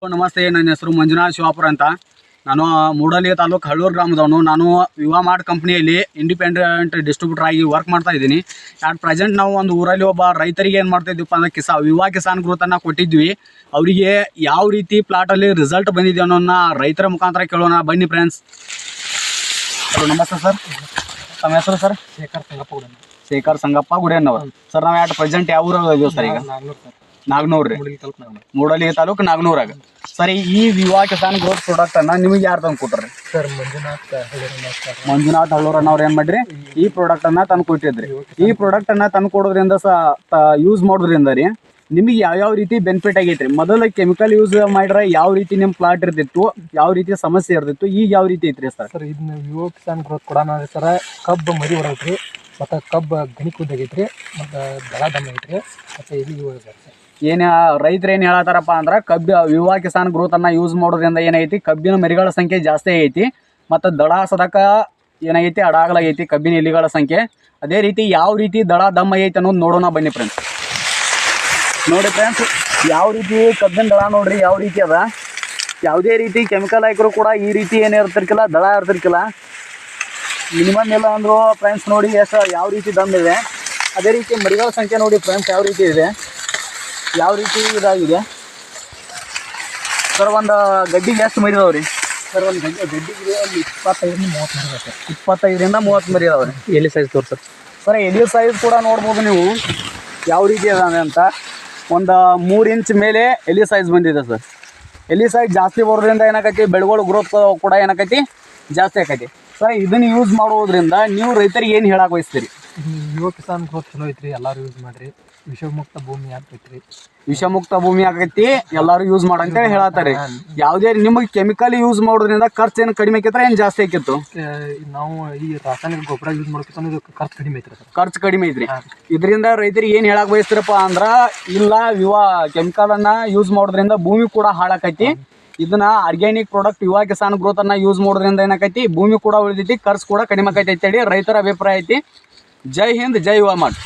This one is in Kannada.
ನಮಸ್ತೆ, ನನ್ನ ಹೆಸರು ಮಂಜುನಾಥ್ ಶಿವಾಪುರ ಅಂತ. ನಾನು ಮೂಡಲಿ ತಾಲೂಕು ಹಳ್ಳೂರು ಗ್ರಾಮದವನು. ನಾನು ವಿವಾ ಮಾರ್ಟ್ ಕಂಪ್ನಿಯಲ್ಲಿ ಇಂಡಿಪೆಂಡೆಂಟ್ ಡಿಸ್ಟ್ರಿಬ್ಯೂಟರ್ ಆಗಿ ವರ್ಕ್ ಮಾಡ್ತಾ ಇದ್ದೀನಿ. ಆ್ಯಟ್ ಪ್ರೆಸೆಂಟ್ ನಾವು ಒಂದು ಊರಲ್ಲಿ ಒಬ್ಬ ರೈತರಿಗೆ ಏನು ಮಾಡ್ತಾ ಇದ್ದೀವಪ್ಪ ಅಂದರೆ ವಿವಾ ಕಿಸಾನ್ ಗ್ರೋತನ್ನು ಕೊಟ್ಟಿದ್ವಿ. ಅವರಿಗೆ ಯಾವ ರೀತಿ ಪ್ಲಾಟಲ್ಲಿ ರಿಸಲ್ಟ್ ಬಂದಿದೆ ಅನ್ನೋನ್ನ ರೈತರ ಮುಖಾಂತರ ಕೇಳೋಣ ಬನ್ನಿ ಫ್ರೆಂಡ್ಸ್. ಹಲೋ, ನಮಸ್ತೆ ಸರ್. ತಮ್ಮ ಹೆಸರು ಸರ್? ಶೇಖರ್ ಸಂಗಪ್ಪ ಗುಡಿಯನ್ನವರು. ಸರ್, ನಾವು ಆ್ಯಟ್ ಪ್ರೆಸೆಂಟ್ ಯಾವ ಊರಾಗ ಇದೀವಿ ಸರ್? ಈಗ ನಾಗನೂರು ರೀ, ಮೂಡಲಿ ತಾಲೂಕು ನಾಗನೂರಾಗ. ಸರಿ, ಈ ವಿವಾ ಕಿಸಾನ್ ಗ್ರೋತ್ ಪ್ರಾಡಕ್ಟ್ ಅನ್ನ ನಿಮಗೆ ಯಾರು ತಂದು ಕೊಟ್ರಿ? ಸರ್, ಮಂಜುನಾಥ್ ಹಳ್ಳೂರನ್ನವ್ರು ಏನ್ ಮಾಡ್ರಿ ಈ ಪ್ರಾಡಕ್ಟ್ ಅನ್ನ ತಂದು ಕೊಟ್ಟಿದ್ರಿ. ಈ ಪ್ರಾಡಕ್ಟ್ ಅನ್ನ ತಂದು ಕೊಡೋದ್ರಿಂದ ಯೂಸ್ ಮಾಡೋದ್ರಿಂದ ರೀ ನಿಮಗೆ ಯಾವ ರೀತಿ ಬೆನಿಫಿಟ್ ಆಗೈತ್ರಿ? ಮೊದಲ ಕೆಮಿಕಲ್ ಯೂಸ್ ಮಾಡಿದ್ರೆ ಯಾವ ರೀತಿ ನಿಮ್ಮ ಪ್ಲಾಟ್ ಇರ್ತಿತ್ತು, ಯಾವ ರೀತಿ ಸಮಸ್ಯೆ ಇರ್ತಿತ್ತು, ಈಗ ಯಾವ ರೀತಿ ಐತ್ರಿ ಸರ್? ಸರ್, ಇದನ್ನ ವಿವೋ ಕಿಸಾನ್ ಗ್ರೋತ್ ಕೊಡೋಣ ಸರ ಕಬ್ಬು ಮರಿ ಹೊಡೈತ್ರಿ, ಮತ್ತು ಕಬ್ಬು ಗಣಿ ಕುದ್ದಾಗೈತ್ರಿ, ಮತ್ತು ದಳ ದಮ್ಮ ಐತ್ರಿ, ಮತ್ತು ಇಲ್ಲಿ ಸರ್ ಏನು ರೈತರು ಏನು ಹೇಳತ್ತಾರಪ್ಪ ಅಂದ್ರೆ ವಿವಾ ಕಿಸಾನ್ ಗ್ರೋತ್ ಅನ್ನ ಯೂಸ್ ಮಾಡೋದ್ರಿಂದ ಏನೈತಿ, ಕಬ್ಬಿನ ಮರಿಗಳ ಸಂಖ್ಯೆ ಜಾಸ್ತಿ ಆಗೈತಿ, ಮತ್ತು ದಡ ಸದಕ ಏನಾಗೈತಿ ಅಡಾಗಲಾಗೈತಿ ಕಬ್ಬಿನ ಎಲಿಗಳ ಸಂಖ್ಯೆ. ಅದೇ ರೀತಿ ಯಾವ ರೀತಿ ದಡ ದಮ್ಮ ಐತಿ ಅನ್ನೋದು ನೋಡೋಣ ಬನ್ನಿ ಫ್ರೆಂಡ್ಸ್. ನೋಡಿ ಫ್ರೆಂಡ್ಸ್, ಯಾವ ರೀತಿ ಕಬ್ಬಿನ ದಳ ನೋಡ್ರಿ ಯಾವ ರೀತಿ ಅದ. ಯಾವುದೇ ರೀತಿ ಕೆಮಿಕಲ್ ಹಾಕಿದ್ರು ಕೂಡ ಈ ರೀತಿ ಏನು ಇರ್ತಿರ್ಕಿಲ್ಲ, ದಳ ಇರ್ತಿರ್ಕಿಲ್ಲ. ಮಿನಿಮಮ್ ಇಲ್ಲ ಅಂದರು ಫ್ರೆಂಡ್ಸ್ ನೋಡಿ ಎಷ್ಟು ಯಾವ ರೀತಿ ದಮ್ ಇದೆ. ಅದೇ ರೀತಿ ಮರಿಗಳ ಸಂಖ್ಯೆ ನೋಡಿ ಫ್ರೆಂಡ್ಸ್ ಯಾವ ರೀತಿ ಇದೆ, ಯಾವ ರೀತಿ ಇದಾಗಿದೆ. ಸರ್, ಒಂದು ಗಡ್ಡಿಗೆ ಎಷ್ಟು ಮರಿ ಇದಾವೆ ರೀ? ಸರ್, ಒಂದು ಗಡ್ಡಿಗೆ ಒಂದು 25-30 ಮರಿ ಇದೆ. 25-30 ಮರಿ ಇದಾವೆ ರೀ. ಎಲ್ಲಿ ಸೈಜ್ ತೋರ್ಸರ್? ಸರ್, ಎಲಿ ಸೈಜ್ ಕೂಡ ನೋಡ್ಬೋದು ನೀವು ಯಾವ ರೀತಿ ಅದಾವೆ ಅಂತ. ಒಂದು 3 ಇಂಚ್ ಮೇಲೆ ಎಲಿ ಸೈಜ್ ಬಂದಿದೆ ಸರ್. ಎಲಿ ಸೈಜ್ ಜಾಸ್ತಿ ಬರೋದ್ರಿಂದ ಏನಾಕೈತಿ, ಬೆಳೆಗಳು ಗ್ರೋತ್ ಕೂಡ ಏನಾಕೈತಿ ಜಾಸ್ತಿ ಆಕೈತಿ. ಸರ್, ಇದನ್ನು ಯೂಸ್ ಮಾಡೋದ್ರಿಂದ ನೀವು ರೈತರಿಗೆ ಏನು ಹೇಳಕ್ಕೆ ಬಯಸ್ತೀರಿ? ವಿವೋ ಕಿಸಾನ್ ಗ್ರೋತ್ ಚಲೋ ಐತ್ರಿ, ಎಲ್ಲರೂ ಯೂಸ್ ಮಾಡಿರಿ. ವಿಷಮುಕ್ತ ಭೂಮಿ ಆಗ್ತೈತ್ರಿ, ವಿಷಮುಕ್ತ ಭೂಮಿ ಆಗೈತಿ, ಎಲ್ಲರೂ ಯೂಸ್ ಮಾಡಂತೇಳಿ ಹೇಳತ್ತಾರೆ. ಯಾವುದೇ ನಿಮಗೆ ಕೆಮಿಕಲ್ ಯೂಸ್ ಮಾಡೋದ್ರಿಂದ ಖರ್ಚು ಏನು ಕಡಿಮೆ ಆಕಿತ್ರ ಏನು ಜಾಸ್ತಿ ಆಕಿತ್ತು? ನಾವು ಈ ರಾಸಾಯನಿಕ ಗೊಬ್ಬರ ಯೂಸ್ ಮಾಡೋಕೆ ಖರ್ಚು ಕಡಿಮೆ ಐತ್ರಿ ಸರ್. ಖರ್ಚು ಕಡಿಮೆ ಐತ್ರಿ. ಇದರಿಂದ ರೈತರಿಗೆ ಏನು ಹೇಳಕ್ಕೆ ಬಯಸ್ತೀರಪ್ಪ ಅಂದ್ರೆ, ಇಲ್ಲ ವಿವಾ ಕೆಮಿಕಲನ್ನು ಯೂಸ್ ಮಾಡೋದ್ರಿಂದ ಭೂಮಿ ಕೂಡ ಹಾಳಾಕೈತಿ. ಇದನ್ನ ಆರ್ಗ್ಯಾನಿಕ್ ಪ್ರಾಡಕ್ಟ್ ವಿವಾ ಕಿಸಾನ್ ಗ್ರೋತ್ ಅನ್ನ ಯೂಸ್ ಮಾಡೋದ್ರಿಂದ ಏನಾಕೈತಿ, ಭೂಮಿ ಕೂಡ ಉಳಿದೈತಿ, ಖರ್ಚು ಕೂಡ ಕಡಿಮೆ ಆಕೈತಿ ಅಂತೇಳಿ ರೈತರ ಅಭಿಪ್ರಾಯ ಐತಿ. ಜೈ ಹಿಂದ್, ಜೈ ವಿವಾ ಮಾರ್ಟ್.